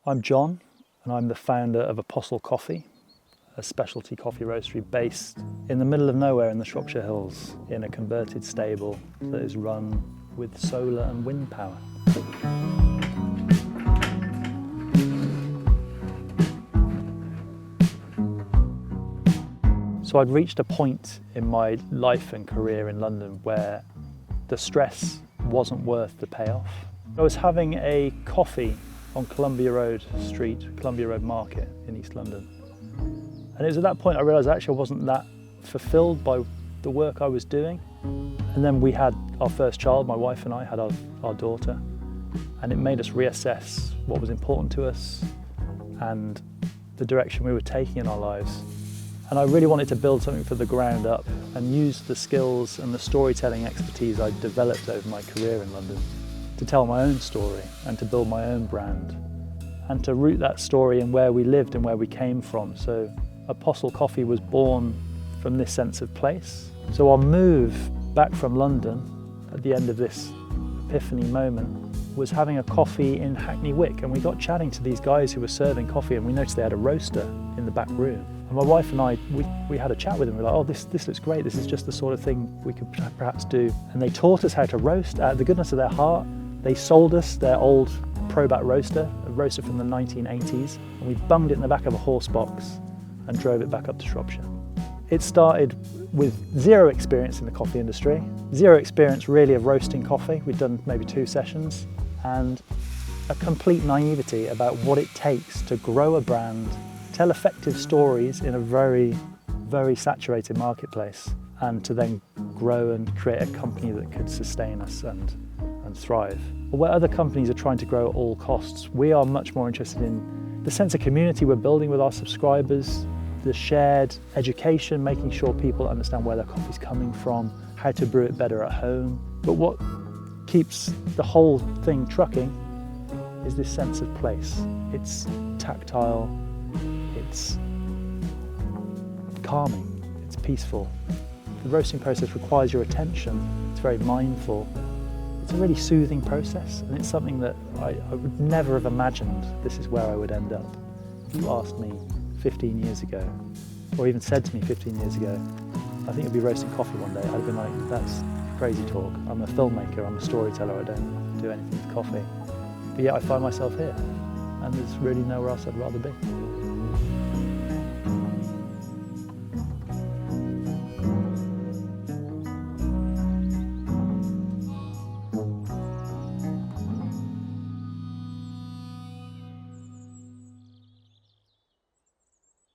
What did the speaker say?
I'm John, and I'm the founder of Apostle Coffee, a specialty coffee roastery based in the middle of nowhere in the Shropshire Hills in a converted stable that is run with solar and wind power. So I'd reached a point in my life and career in London where the stress wasn't worth the payoff. I was having a coffee on Columbia Road Street, Columbia Road Market in East London. And it was at that point I realised actually I wasn't that fulfilled by the work I was doing. And then we had our first child, my wife and I had our daughter, and it made us reassess what was important to us and the direction we were taking in our lives. And I really wanted to build something from the ground up and use the skills and the storytelling expertise I'd developed over my career in London to tell my own story and to build my own brand and to root that story in where we lived and where we came from. So Apostle Coffee was born from this sense of place. So our move back from London at the end of this epiphany moment was having a coffee in Hackney Wick, and we got chatting to these guys who were serving coffee, and we noticed they had a roaster in the back room. And my wife and I, we had a chat with them. We were like, oh, this looks great. This is just the sort of thing we could perhaps do. And they taught us how to roast out of the goodness of their heart. They sold us their old Probat roaster, a roaster from the 1980s, and we bunged it in the back of a horse box and drove it back up to Shropshire. It started with zero experience in the coffee industry, zero experience really of roasting coffee. We'd done maybe 2 sessions, and a complete naivety about what it takes to grow a brand, tell effective stories in a very, very saturated marketplace, and to then grow and create a company that could sustain us and thrive. Where other companies are trying to grow at all costs, we are much more interested in the sense of community we're building with our subscribers, the shared education, making sure people understand where their coffee's coming from, how to brew it better at home. But what keeps the whole thing trucking is this sense of place. It's tactile, it's calming, it's peaceful. The roasting process requires your attention, it's very mindful. It's a really soothing process, and it's something that I would never have imagined this is where I would end up. If you asked me 15 years ago, or even said to me 15 years ago, I think you'll be roasting coffee one day, I'd have been like, that's crazy talk. I'm a filmmaker, I'm a storyteller, I don't do anything with coffee. But yet I find myself here, and there's really nowhere else I'd rather be.